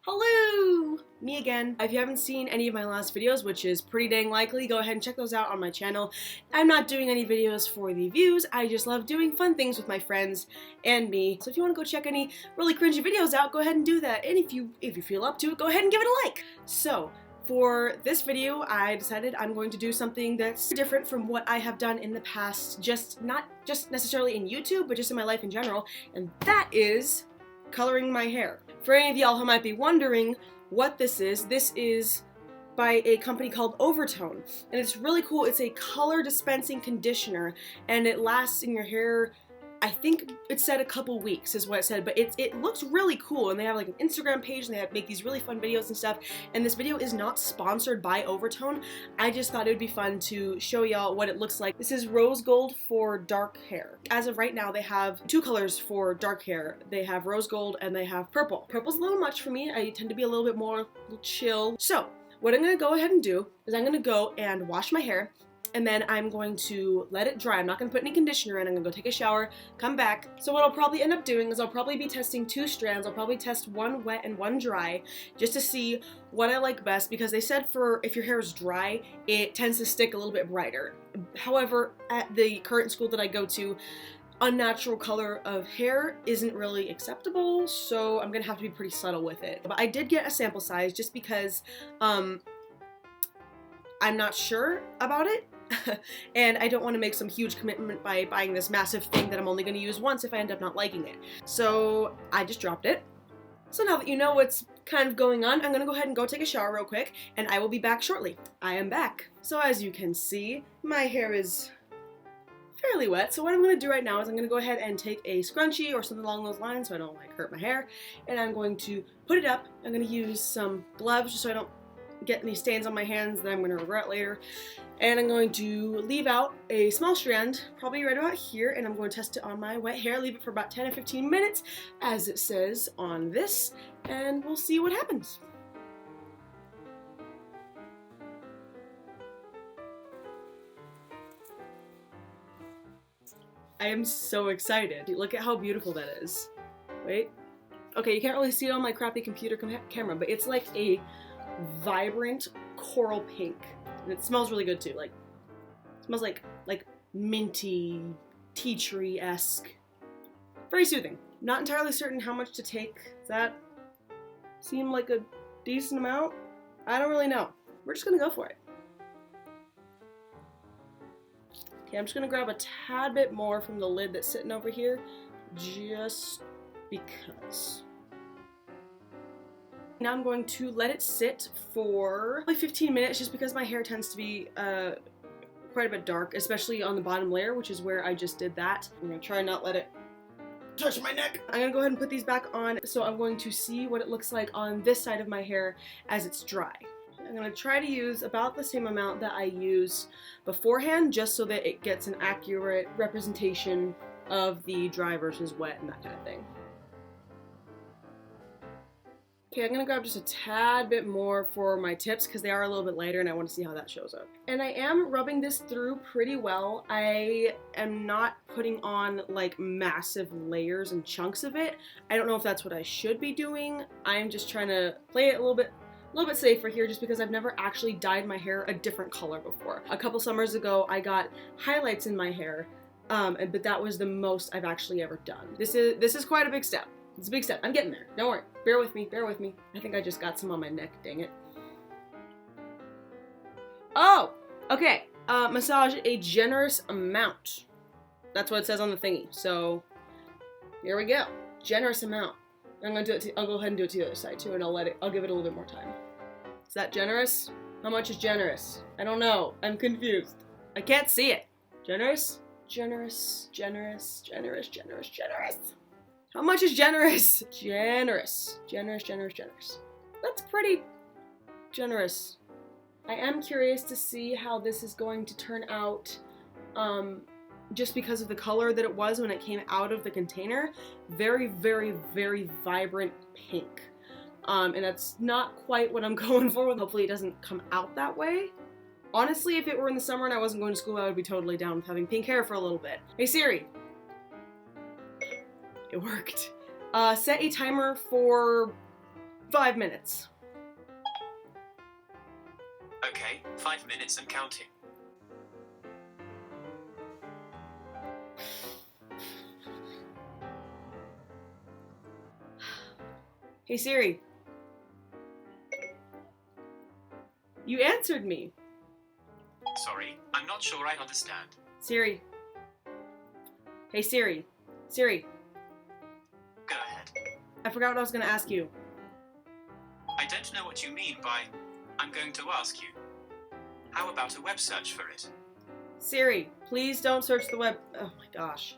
Hello! Me again. If you haven't seen any of my last videos, which is pretty dang likely, go ahead and check those out on my channel. I'm not doing any videos for the views, I just love doing fun things with my friends and me. So if you want to go check any really cringy videos out, go ahead and do that. And if you feel up to it, go ahead and give it a like. So, for this video, I decided I'm going to do something that's different from what I have done in the past, not just necessarily in YouTube, but just in my life in general, and that is coloring my hair. For any of y'all who might be wondering what this is by a company called Overtone, and it's really cool. It's a color dispensing conditioner, and it lasts in your hair, I think it said a couple weeks is what it said, but it looks really cool, and they have like an Instagram page, and they make these really fun videos and stuff, and this video is not sponsored by Overtone. I just thought it would be fun to show y'all what it looks like. This is rose gold for dark hair. As of right now, they have two colors for dark hair. They have rose gold and they have purple. Purple's a little much for me. I tend to be a little bit more chill. So what I'm gonna go ahead and do is I'm gonna go and wash my hair, and then I'm going to let it dry. I'm not going to put any conditioner in. I'm going to go take a shower, come back. So what I'll probably end up doing is I'll probably be testing two strands. I'll probably test one wet and one dry just to see what I like best, because they said for if your hair is dry, it tends to stick a little bit brighter. However, at the current school that I go to, unnatural color of hair isn't really acceptable, so I'm going to have to be pretty subtle with it. But I did get a sample size just because I'm not sure about it. And I don't want to make some huge commitment by buying this massive thing that I'm only going to use once if I end up not liking it. So I just dropped it. So now that you know what's kind of going on, I'm going to go ahead and go take a shower real quick, and I will be back shortly. I am back. So as you can see, my hair is fairly wet. So what I'm going to do right now is I'm going to go ahead and take a scrunchie or something along those lines so I don't hurt my hair, and I'm going to put it up. I'm going to use some gloves just so I don't get any stains on my hands that I'm going to regret later. And I'm going to leave out a small strand, probably right about here, and I'm going to test it on my wet hair, leave it for about 10 or 15 minutes, as it says on this, and we'll see what happens. I am so excited. Look at how beautiful that is. Wait. Okay, you can't really see it on my crappy computer camera, but it's like a vibrant coral pink, and it smells really good too. Like, it smells like minty, tea tree-esque. Very soothing. Not entirely certain how much to take. Does that seem like a decent amount? I don't really know. We're just gonna go for it. Okay, I'm just gonna grab a tad bit more from the lid that's sitting over here, just because. Now I'm going to let it sit for like 15 minutes just because my hair tends to be quite a bit dark, especially on the bottom layer, which is where I just did that. I'm going to try and not let it touch my neck. I'm going to go ahead and put these back on, so I'm going to see what it looks like on this side of my hair as it's dry. I'm going to try to use about the same amount that I used beforehand, just so that it gets an accurate representation of the dry versus wet and that kind of thing. Okay, I'm gonna grab just a tad bit more for my tips because they are a little bit lighter and I want to see how that shows up. And I am rubbing this through pretty well. I am not putting on like massive layers and chunks of it. I don't know if that's what I should be doing. I'm just trying to play it a little bit safer here, just because I've never actually dyed my hair a different color before. A couple summers ago, I got highlights in my hair, but that was the most I've actually ever done. This is quite a big step. It's a big step. I'm getting there. Don't worry. Bear with me. Bear with me. I think I just got some on my neck. Dang it. Oh! Okay. Massage a generous amount. That's what it says on the thingy. So, here we go. Generous amount. I'm gonna do it. I'll go ahead and do it to the other side too, and I'll give it a little bit more time. Is that generous? How much is generous? I don't know. I'm confused. I can't see it. Generous? Generous. Generous. Generous. Generous. Generous. How much is generous? Generous. Generous, generous, generous. That's pretty generous. I am curious to see how this is going to turn out, just because of the color that it was when it came out of the container. Very, very, very vibrant pink. And that's not quite what I'm going for. Hopefully it doesn't come out that way. Honestly, if it were in the summer and I wasn't going to school, I would be totally down with having pink hair for a little bit. Hey Siri. It worked. Set a timer for 5 minutes. Okay, 5 minutes and counting. Hey Siri. You answered me. Sorry, I'm not sure I understand. Siri. Hey Siri. Siri. Go ahead. I forgot what I was gonna ask you. I don't know what you mean by, I'm going to ask you. How about a web search for it? Siri, please don't search the web. Oh my gosh.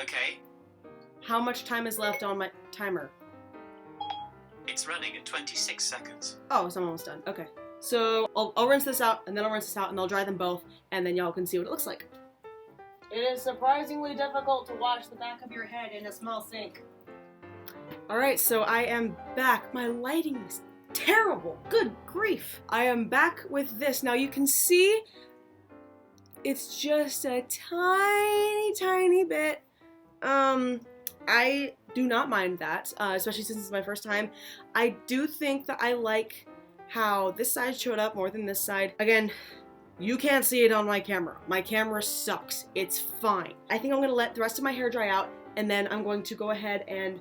Okay, How much time is left on my timer? it's running at 26 seconds. Oh, it's almost done. Okay. So I'll rinse this out, and then I'll rinse this out, and I'll dry them both, and then y'all can see what it looks like. It is surprisingly difficult to wash the back of your head in a small sink. Alright, so I am back. My lighting is terrible. Good grief. I am back with this. Now you can see it's just a tiny bit. I do not mind that, especially since it's my first time. I do think that I like how this side showed up more than this side. Again, you can't see it on my camera. My camera sucks. It's fine. I think I'm gonna let the rest of my hair dry out, and then I'm going to go ahead and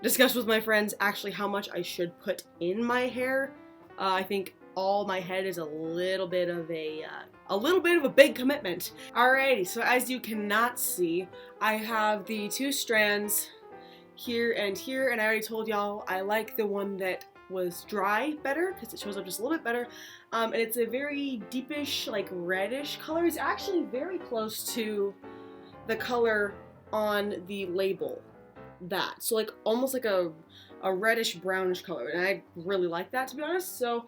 discuss with my friends actually how much I should put in my hair. I think all my head is a little bit of a big commitment. Alrighty, so as you cannot see, I have the 2 strands here, and I already told y'all I like the one that was dry better because it shows up just a little bit better, and it's a very deepish, like reddish color. It's actually very close to the color on the label. So like almost like a reddish brownish color, and I really like that, to be honest. So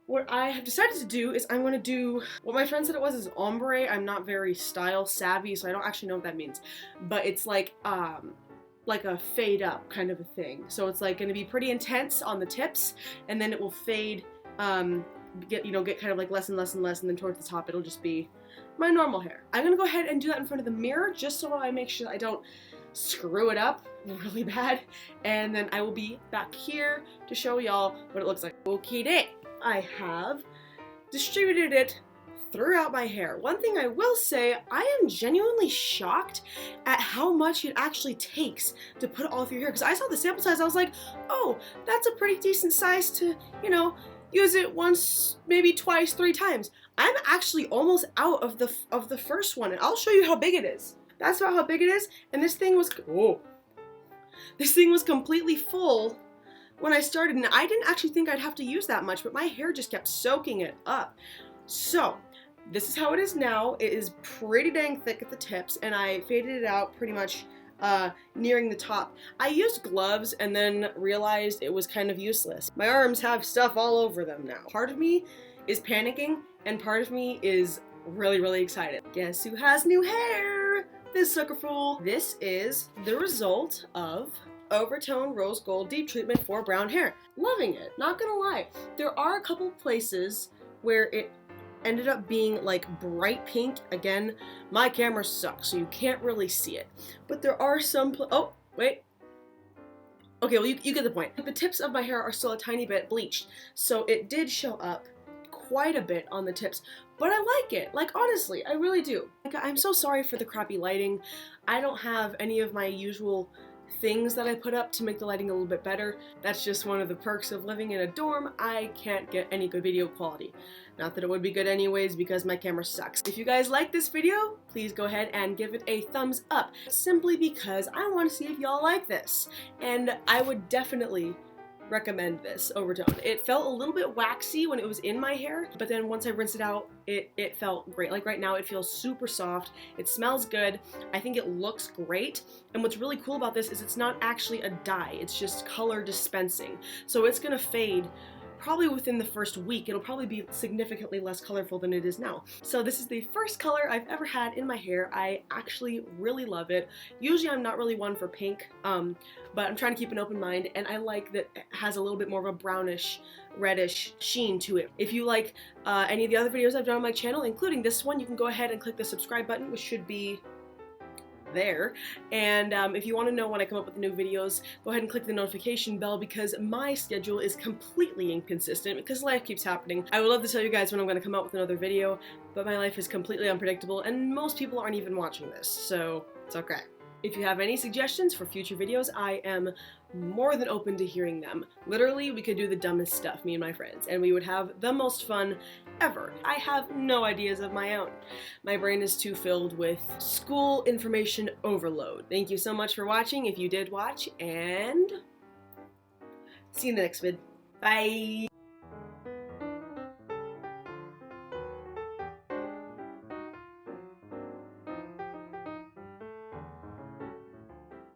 what I have decided to do is I'm going to do what my friend said it was is ombre. I'm not very style savvy, so I don't actually know what that means, but it's like a fade up kind of a thing. So it's like going to be pretty intense on the tips, and then it will fade, get kind of like less and less and less, and then towards the top it'll just be my normal hair. I'm going to go ahead and do that in front of the mirror just so I make sure that I don't screw it up really bad, and then I will be back here to show y'all what it looks like. Okay, I have distributed it throughout my hair. One thing I will say, I am genuinely shocked at how much it actually takes to put it all through your hair, because I saw the sample size, I was like, oh, that's a pretty decent size to, use it once, maybe twice, 3 times. I'm actually almost out of the first one, and I'll show you how big it is. That's about how big it is, and this thing was completely full when I started, and I didn't actually think I'd have to use that much, but my hair just kept soaking it up. So this is how it is now. It is pretty dang thick at the tips, and I faded it out pretty much nearing the top. I used gloves and then realized it was kind of useless. My arms have stuff all over them now. Part of me is panicking, and part of me is really excited. Guess who has new hair? This sucker fool. This is the result of Overtone Rose Gold Deep Treatment for brown hair. Loving it, not gonna lie. There are a couple places where it ended up being like bright pink. Again, my camera sucks, so you can't really see it. But there are some oh, wait. Okay, well you get the point. The tips of my hair are still a tiny bit bleached, so it did show up quite a bit on the tips, but I like it. Like, honestly, I really do. Like, I'm so sorry for the crappy lighting. I don't have any of my usual things that I put up to make the lighting a little bit better. That's just one of the perks of living in a dorm. I can't get any good video quality. Not that it would be good anyways, because my camera sucks. If you guys like this video, please go ahead and give it a thumbs up, simply because I want to see if y'all like this. And I would definitely recommend this Overtone. It felt a little bit waxy when it was in my hair, but then once I rinsed it out, it felt great. Like right now, it feels super soft. It smells good. I think it looks great. And what's really cool about this is it's not actually a dye. It's just color dispensing. So it's gonna fade probably within the first week. It'll probably be significantly less colorful than it is now. So this is the first color I've ever had in my hair. I actually really love it. Usually I'm not really one for pink, but I'm trying to keep an open mind, and I like that it has a little bit more of a brownish, reddish sheen to it. If you like any of the other videos I've done on my channel, including this one, you can go ahead and click the subscribe button, which should be there. And if you want to know when I come up with new videos, go ahead and click the notification bell because my schedule is completely inconsistent because life keeps happening. I would love to tell you guys when I'm going to come out with another video, but my life is completely unpredictable and most people aren't even watching this, so it's okay. If you have any suggestions for future videos, I am more than open to hearing them. Literally, we could do the dumbest stuff, me and my friends, and we would have the most fun ever. I have no ideas of my own. My brain is too filled with school information overload. Thank you so much for watching if you did watch, and see you in the next vid. Bye!